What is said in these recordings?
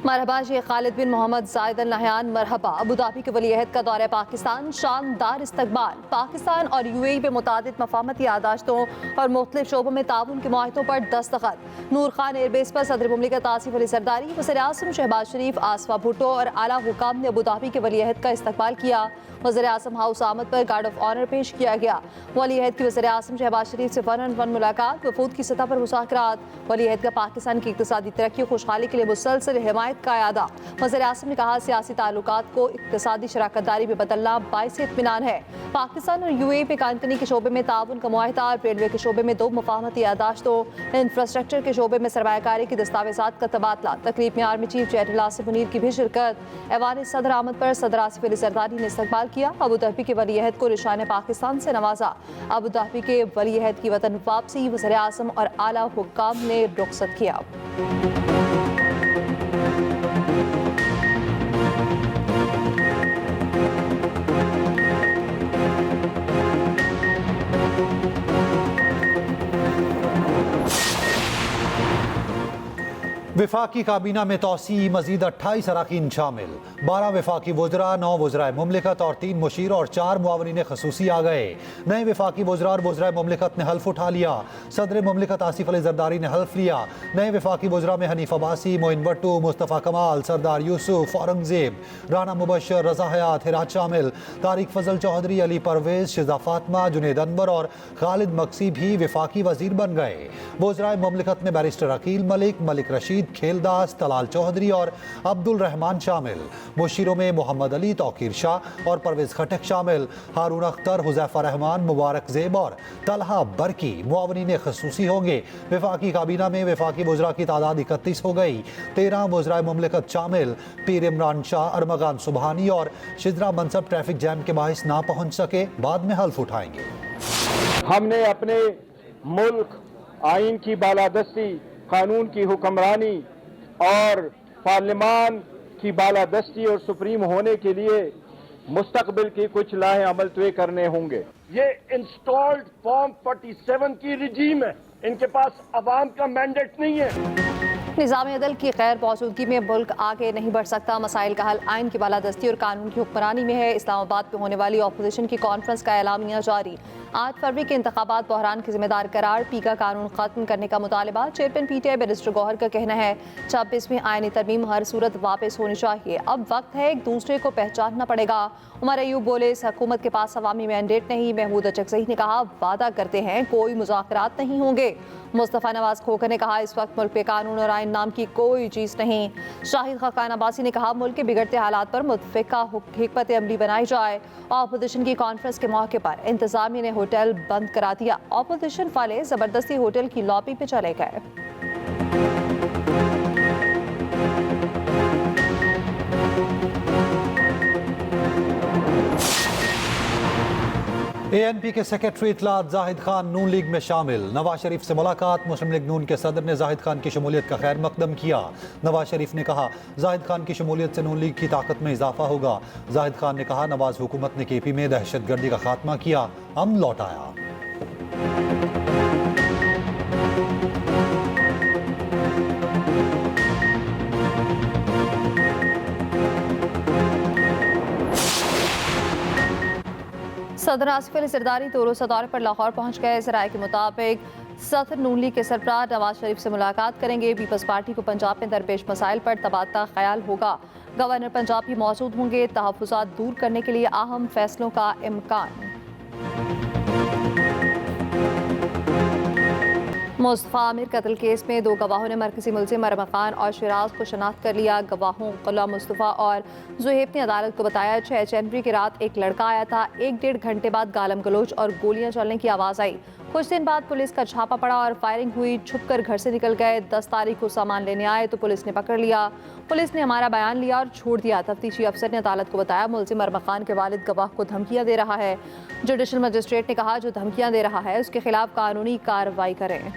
मरहबा शेख खालिद बिन मोहम्मद जायद Al Nahyan मरहबा। Abu Dhabi के वलीअहद का दौरा पाकिस्तान, शानदार इस्तकबाल। पाकिस्तान और यूएई पे मुतादिद मफाहमती यादाश्तों और मुख्तलिफ शोबों में ताउन के मुआहिदों पर दस्तखत। नूर खान एयरबेस पर सदर मुमलिकत आसिफ अली जरदारी, वज़ीर आज़म शहबाज शरीफ, आसफा भुट्टो और आला हुकाम ने अबूधाबी के वलीअहद का इस्तकबाल किया। वज़ीर आज़म हाउस आमद पर गार्ड ऑफ ऑनर पेश किया गया। वलीअहद की वज़ीर आज़म शहबाज शरीफ से 1-on-1 मुलाकात, वफूद की सतह पर मुज़ाकरात। वलीअहद का पाकिस्तान की इक़्तिसादी तरक्की और खुशहाली के लिए मुसलसल हिमायत का अदा। वज़ीर आज़म ने कहा, सियासी ताल्लुकात को इक़्तिसादी शराकतदारी में बदलना बाइस इत्मीनान है। पाकिस्तान और यूएई पे कानकनी के शोबे में ताउन का मुआहिदा, रेलवे के शोबे में 2 मुफाहमती यादाश्तों, इंफ्रास्ट्रक्चर के शोबे में सरमायाकारी की दस्तावेज़ात का तबादला। तकरीब में army chief general Asif Munir की भी शिरकत। ऐवान सदर आमद पर सदर आसिफ अली जरदारी ने इस्तकबाल किया। अबूधाबी के वलीअहद को निशान पाकिस्तान से नवाजा। अबूधाबी के वलीअहद की वतन वापसी वज़ीर आज़म और आला हुक्काम ने रुखसत किया। विफाकी काबीना में तोसी, मजीद 28 अरकान शामिल। 12 विफाकी वज़रा, 9 वज़राए मुमलिकत और 3 मुशीर और 4 मुआवनीन खसूसी आ गए। नए विफाकी वज़रा और वज़राए मुमलिकत ने हल्फ उठा लिया। सदर मुमलिकत आसिफ अली जरदारी ने हल्फ लिया। नए विफाकी वज़रा में हनीफ अब्बासी, मोइन भट्टू, मुस्तफ़ा कमाल, सरदार यूसुफ, औरंगजेब, राना मुबशर, रज़ा हयात, हिरात शामिल। तारिक फजल चौधरी, अली परवेज़, शिजा फातिमा, जुनेद अनवर और खालिद मक्सी भी विफाकी वज़ीर बन गए। वज़राए मुमलिकत में बैरिस्टर अकील मलिक, मलिक रशीद, खेलदास, तलाल चौधरी और अब्दुल रहमान शामिल। मुशीरों में मोहम्मद अली, तौकीर शाह और परवेज खटक शामिल। हारून अख्तर, हुज़ैफा रहमान, मुबारक ज़ेब और तलहा बरकी मुआवनीन खसूसी होंगे। विफाकी काबीना में विफाकी वज़रा की तादाद 31 हो गई। 13 वज़राए मुमलिकत शामिल। पीर इमरान शाह, अरमगान सुबहानी और शिजरा मनसब ट्रैफिक जैम के बाइस ना पहुँच सके, बाद में हल्फ उठाएंगे। हमने अपने मुल्क आइन की बालादस्ती, कानून की हुक्मरानी और पार्लिमान की बालादस्ती और सुप्रीम होने के लिए मुस्तकबिल की कुछ लाहे अमल तय करने होंगे। ये इंस्टॉल्ड फॉर्म 47 की रिजीम है, इनके पास अवाम का मैंडेट नहीं है। निज़ाम अदल की गैर मौजूदगी में मुल्क आगे नहीं बढ़ सकता। मसाइल का हल आइन की बालादस्ती और कानून की हुक्मरानी में है। इस्लामाबाद में होने वाली अपोजिशन की कॉन्फ्रेंस का एलामिया जारी। 8 फरवरी के इंतखाबात बहरान के जिम्मेदार करार। पी का कानून खत्म करने का मुतालबा। चेयरमैन पीटीआई बैरिस्टर गौहर का कहना है 26वीं आईनी तरमीम हर सूरत वापस होनी चाहिए। अब वक्त है एक दूसरे को पहचानना पड़ेगा। उमर अयूब बोले, इस हुकूमत के पास अवामी मैंडेट नहीं। महमूद अचकज़ई ने कहा, वादा करते हैं कोई मुज़ाकरात नहीं होंगे। मुस्तफ़ा नवाज खोखर ने कहा, इस वक्त मुल्क पे कानून और आइन नाम की कोई चीज़ नहीं। शाहिद खाकान अब्बासी ने कहा, मुल्क के बिगड़ते हालात पर मुतफ़िका हिकमत अमली बनाई जाए। अपोजिशन की कॉन्फ्रेंस के मौके पर इंतज़ामिया ने होटल बंद करा दिया। अपोजिशन वाले ज़बरदस्ती होटल की लॉबी पे चले गए। ANP के सेक्रेटरी इत्तलात जाहिद खान नून लीग में शामिल। नवाज शरीफ से मुलाकात। मुस्लिम लीग नून के सदर ने जाहिद खान की शमूलियत का खैर मकदम किया। नवाज शरीफ ने कहा, जाहिद खान की शमूलियत से नून लीग की ताकत में इजाफा होगा। जाहिद खान ने कहा, नवाज हुकूमत ने KP में दहशतगर्दी का खात्मा किया, अमन लौटाया। सदर आसिफ अली जरदारी 2 रोज़ा दौरे पर लाहौर पहुंच गए। ज़राए के मुताबिक सदर नून लीग के सरबराह नवाज शरीफ से मुलाकात करेंगे। पीपल्स पार्टी को पंजाब में दरपेश मसाइल पर तबादला ख्याल होगा। गवर्नर पंजाब भी मौजूद होंगे। तहफ़्फ़ुज़ात दूर करने के लिए अहम फैसलों का इम्कान। मुस्तफ़ा आमिर कत्ल केस में 2 गवाहों ने मरकज़ी मुल्ज़िम मरहम खान और शिराज को शनाख्त कर लिया। गवाहों गुलाम मुस्तफ़ा और ज़ुहैब ने अदालत को बताया, 6 जनवरी की रात एक लड़का आया था। 1-1.5 घंटे बाद गालम गलोच और गोलियां चलने की आवाज़ आई। कुछ दिन बाद पुलिस का छापा पड़ा और फायरिंग हुई। छुपकर घर से निकल गए। 10 तारीख को सामान लेने आए तो पुलिस ने पकड़ लिया। पुलिस ने हमारा बयान लिया और छोड़ दिया। तफ्तीशी अफसर ने अदालत को बताया, मुल्ज़िम मरहम खान के वालिद गवाह को धमकियां दे रहा है। जुडिशल मजिस्ट्रेट ने कहा, जो धमकियां दे रहा है उसके खिलाफ कानूनी कार्रवाई करें।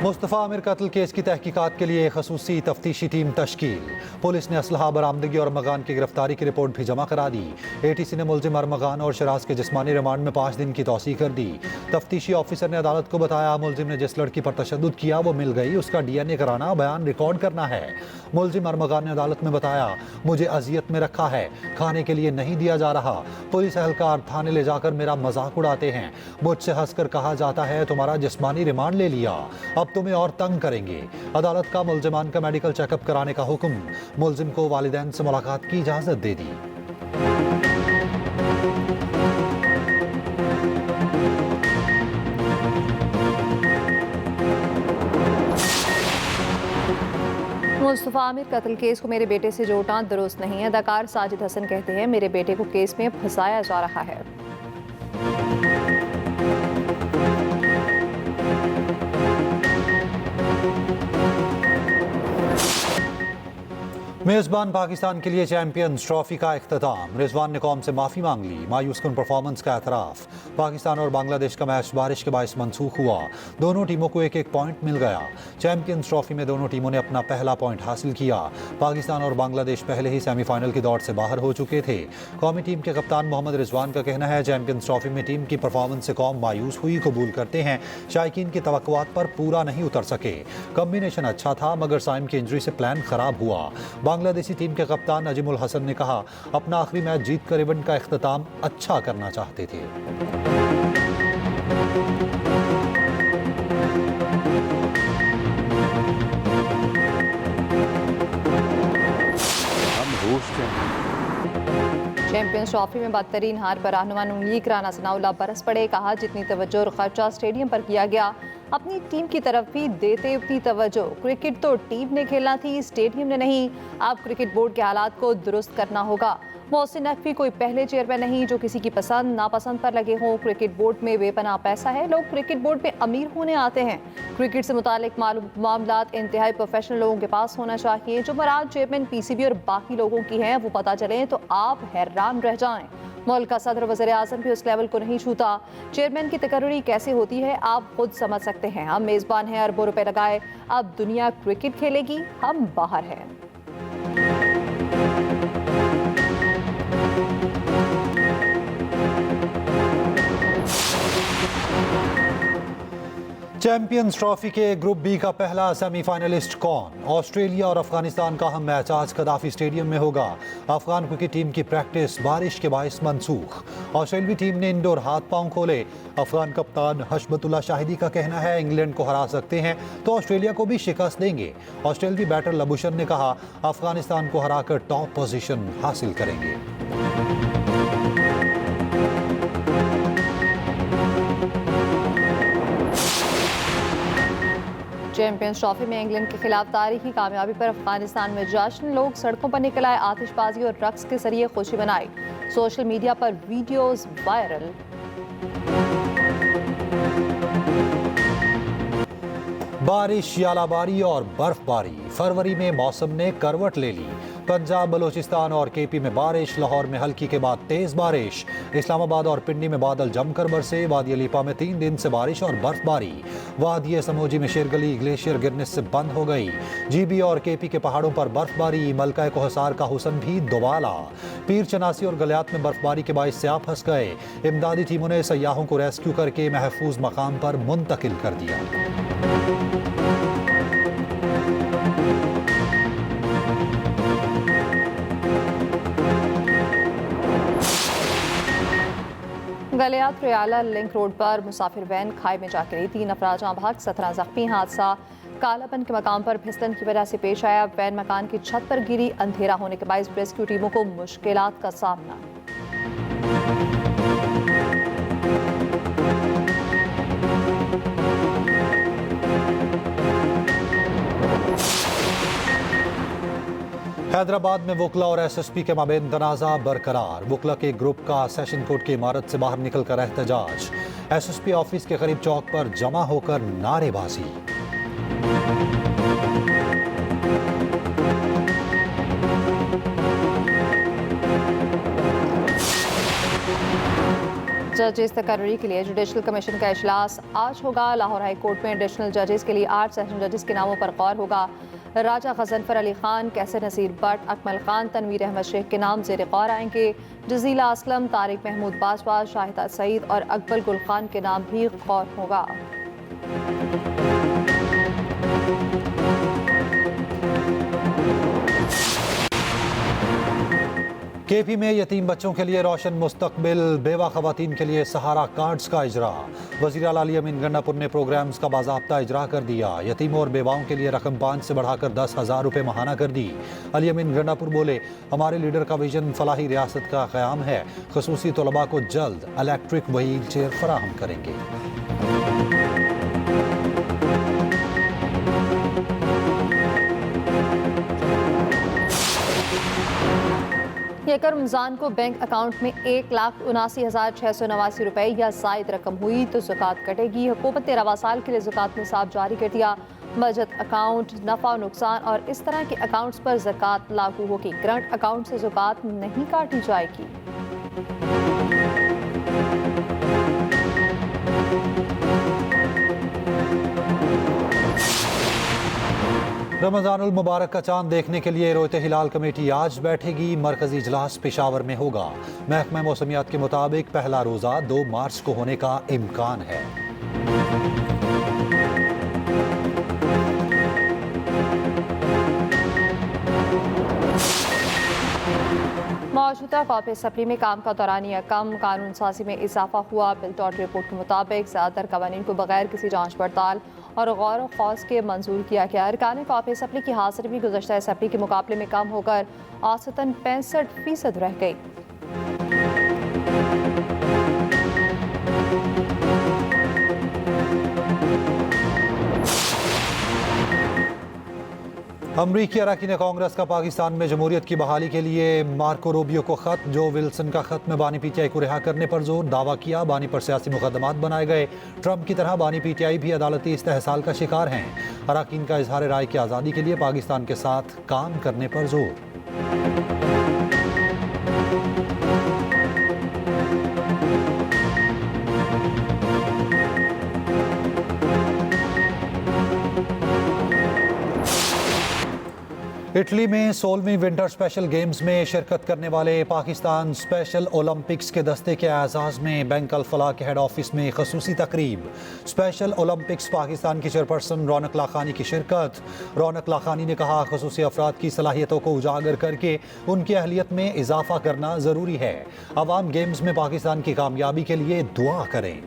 मुस्तफ़ा आमिर कत्ल केस की तहकीकात के लिए खसूसी तफ्तीशी टीम तश्कील। पुलिस ने असलहा बरामदगी और अरमगान की गिरफ्तारी की रिपोर्ट भी जमा करा दी। ATC ने मुलजिम अरमगान और शराज के जिस्मानी रिमांड में 5 दिन की तौसीह कर दी। तफ्तीशी ऑफिसर ने अदालत को बताया, मुलजिम ने जिस लड़की पर तशद्दुद किया वो मिल गई, उसका DNA कराना, बयान रिकॉर्ड करना है। मुलजिम अरमगान ने अदालत में बताया, मुझे अजियत में रखा है, खाने के लिए नहीं दिया जा रहा, पुलिस एहलकार थाने ले जाकर मेरा मजाक उड़ाते हैं, मुझसे हंसकर कहा जाता है तुम्हारा जिस्मानी रिमांड ले लिया, अब तुम्हें और तंग करेंगे। अदालत का मुलजिमान का मेडिकल चेकअप कराने का हुक्म। मुलजिम को वालिदैन से मुलाकात की इजाजत दे दी। मुस्तफ़ा आमिर कत्ल केस को मेरे बेटे से जोड़ना दुरुस्त नहीं है। अदाकार साजिद हसन कहते हैं, मेरे बेटे को केस में फंसाया जा रहा है। मेजबान पाकिस्तान के लिए चैंपियंस ट्रॉफी का इख्तिताम। रिजवान ने कौम से माफी मांग ली, मायूस कुन परफॉर्मेंस का एतराफ। पाकिस्तान और बांग्लादेश का मैच बारिश के बायस मनसूख हुआ, दोनों टीमों को एक एक पॉइंट मिल गया। चैंपियंस ट्रॉफी में दोनों टीमों ने अपना पहला पॉइंट हासिल किया। पाकिस्तान और बांग्लादेश पहले ही सेमीफाइनल की दौड़ से बाहर हो चुके थे। कौमी टीम के कप्तान मोहम्मद रिजवान का कहना है, चैंपियंस ट्रॉफी में टीम की परफॉर्मेंस से कौम मायूस हुई, कबूल करते हैं शायकीन की तवक्कुआत पर पूरा नहीं उतर सके। कम्बिनेशन अच्छा था मगर साइम की इंजरी से प्लान खराब हुआ। बांग्लादेशी टीम के कप्तान नजीमुल हसन ने कहा, अपना आखिरी मैच जीत कर इवेंट का इख्तिताम अच्छा करना चाहते थे। चैंपियंस ट्रॉफी में बदतरीन हार पर रहनुमा नून लीग राना सनाउल्लाह बरस पड़े। कहा, जितनी तवज्जो और खर्चा स्टेडियम पर किया गया, अपनी टीम की तरफ भी देते उतनी तवज्जो। क्रिकेट तो टीम ने खेलना थी, स्टेडियम ने नहीं। अब क्रिकेट बोर्ड के हालात को दुरुस्त करना होगा। मोहसिन नकवी कोई पहले चेयरमैन नहीं जो किसी की पसंद नापसंद पर लगे हों। क्रिकेट बोर्ड में बेपनाह पैसा है, लोग क्रिकेट बोर्ड में अमीर होने आते हैं। क्रिकेट से मुतालिक मामलात इंतहाई प्रोफेशनल लोगों के पास होना चाहिए। जो मराद चेयरमैन PCB और बाकी लोगों की हैं वो पता चले तो आप हैरान रह जाएं। मुल्क का सदर वज़ीर आज़म भी उस लेवल को नहीं छूता। चेयरमैन की तकर्री कैसे होती है आप खुद समझ सकते हैं। हम मेज़बान हैं, अरबों रुपए लगाए, अब दुनिया क्रिकेट खेलेगी, हम बाहर हैं। चैंपियंस ट्रॉफी के ग्रुप बी का पहला सेमीफाइनलिस्ट कौन? ऑस्ट्रेलिया और अफगानिस्तान का अहम मैच आज कदाफी स्टेडियम में होगा। अफगान क्रिकेट टीम की प्रैक्टिस बारिश के बायस मनसूख। ऑस्ट्रेलियावी टीम ने इंडोर हाथ पांव खोले। अफगान कप्तान हशमतुल्लाह शाहिदी का कहना है, इंग्लैंड को हरा सकते हैं तो ऑस्ट्रेलिया को भी शिकस्त देंगे। ऑस्ट्रेलियावी बैटर लबुशन ने कहा, अफगानिस्तान को हराकर टॉप पोजीशन हासिल करेंगे। चैंपियंस ट्रॉफी में इंग्लैंड के खिलाफ तारीखी कामयाबी पर अफगानिस्तान में जश्न। लोग सड़कों पर निकल आए, आतिशबाजी और रक्स के जरिए खुशी मनाई। सोशल मीडिया पर वीडियोस वायरल। बारिश, यालाबारी और बर्फबारी। फरवरी में मौसम ने करवट ले ली। पंजाब, बलूचिस्तान और KP में बारिश, लाहौर में हल्की के बाद तेज बारिश, इस्लामाबाद और पिंडी में बादल जमकर बरसे। वादी अलीपा में 3 दिन से बारिश और बर्फबारी। वादी समूजी में शेरगली ग्लेशियर गिरने से बंद हो गई। GB और KP के पहाड़ों पर बर्फबारी। मलका कोहसार का हुसन भी दोबाला। पीर चनासी और गलियात में बर्फबारी के बायस स्याह फंस गए। इमदादी टीमों ने सयाहों को रेस्क्यू करके महफूज मकाम पर मुंतकिल कर दिया। गलियात रियाला लिंक रोड पर मुसाफिर वैन खाई में जा गिरी। 3 अफराद जहां भाग, 17 जख्मी। हादसा कालापन के मकाम पर फिसलन की वजह से पेश आया। वैन मकान की छत पर गिरी। अंधेरा होने के बायस रेस्क्यू टीमों को मुश्किलात का सामना। हैदराबाद में वुकला और SSP के माबेन तनाज़ा बरकरार। वुकला के ग्रुप का सेशन कोर्ट की इमारत से बाहर निकलकर एहतजाज। SSP ऑफिस के करीब चौक पर जमा होकर नारेबाजी। जजेस तकर्री के लिए जुडिशल कमीशन का इजलास आज होगा। लाहौर हाई कोर्ट में एडिशनल जजेस के लिए 8 सेशन जजेस के नामों पर गौर होगा। राजा गजनफर अली खान, कैसर नसीर भट्ट, अकमल खान, तनवीर अहमद शेख के नाम ज़ेर गौर आएंगे। जजीला असलम, तारिक महमूद बाजवा, शाहिदा सईद और अकबर गुल खान के नाम भी गौर होगा। केपी में यतीम बच्चों के लिए रोशन मुस्तकबिल, बेवा खवातीन के लिए सहारा कार्ड्स का इजरा। वज़ीर आला अली अमीन गंडापुर ने प्रोग्राम्स का बाज़ाब्ता इजरा कर दिया। यतीमों और बेवाओं के लिए रकम 5 से बढ़ाकर 10,000 रुपये माहाना कर दी। अली अमीन गंडापुर बोले, हमारे लीडर का विजन फलाही रियासत का क़याम है। ख़ुसूसी तलबा को जल्द इलेक्ट्रिक व्हील चेयर फराहम करेंगे। यकम रमज़ान को बैंक अकाउंट में 1,79,689 रुपये या ज़ायद रकम हुई तो ज़कात कटेगी। हुकूमत ने रवा साल के लिए ज़कात निसाब जारी कर दिया। बचत अकाउंट, नफ़ा नुकसान और इस तरह के अकाउंट्स पर ज़कात लागू होगी। करंट अकाउंट से ज़कात नहीं काटी जाएगी। रमज़ानुल मुबारक का चांद देखने के लिए रोयते हिलाल कमेटी आज बैठेगी। मरकजी इजलास पेशावर में होगा। महकमा मौसमियात के मुताबिक पहला रोज़ा 2 मार्च को होने का इम्कान है। मौजूदा कॉपी सप्ली में काम का दौरानिया कम, कानून साजी में इजाफा हुआ। बिल टॉट रिपोर्ट के मुताबिक ज़्यादातर कवानीन को बगैर किसी जांच पड़ताल और गौर खौस के मंजूर किया गया। अरकान कॉपी सप्ली की हाजिरी भी गुज़श्ता सप्ली के मुकाबले में कम होकर औसतन 65% रह गई। अमरीकी अरकान कांग्रेस का पाकिस्तान में जमहूरियत की बहाली के लिए मार्को रूबियो को खत। जो विल्सन का खत में बानी पीटीआई को रिहा करने पर जोर। दावा किया बानी पर सियासी मुकदमात बनाए गए। ट्रंप की तरह बानी पीटीआई भी अदालती इस्तेहसाल का शिकार हैं। अरकान का इजहार राय की आज़ादी के लिए पाकिस्तान के साथ काम करने पर जोर। इटली में 16वीं विंटर स्पेशल गेम्स में शिरकत करने वाले पाकिस्तान स्पेशल ओलंपिक्स के दस्ते के एजाज़ में बैंक अल फलाह के हेड ऑफिस में खसूसी तकरीब। स्पेशल ओलंपिक्स पाकिस्तान की चेयरपर्सन रौनक लाखानी की शिरकत। रौनक लाखानी ने कहा, खसूसी अफराद की सलाहियतों को उजागर करके उनकी अहलियत में इजाफा करना ज़रूरी है। अवाम गेम्स में पाकिस्तान की कामयाबी के लिए दुआ करें।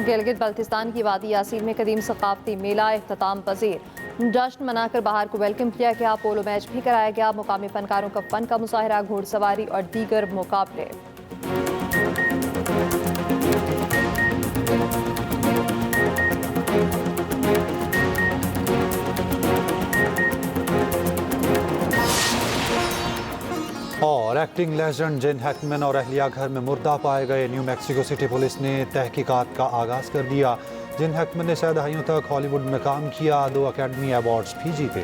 गिलगित बल्तिस्तान की वादी यासीन में कदीम सकाफती मेला इख्तिताम पजीर। जश्न मनाकर बाहर को वेलकम किया गया। पोलो मैच भी कराया गया। मुकामी फनकारों का फन का मुजाहरा, घोड़सवारी और दीगर मुकाबले। और एक्टिंग लेजेंड जिन हैकमैन और अहलिया घर में मुर्दा पाए गए। न्यू मैक्सिको सिटी पुलिस ने तहकीकात का आगाज़ कर दिया। जिन हैकमैन ने 6 दहाइयों तक हॉलीवुड में काम किया, 2 अकेडमी अवार्ड्स भी जीते।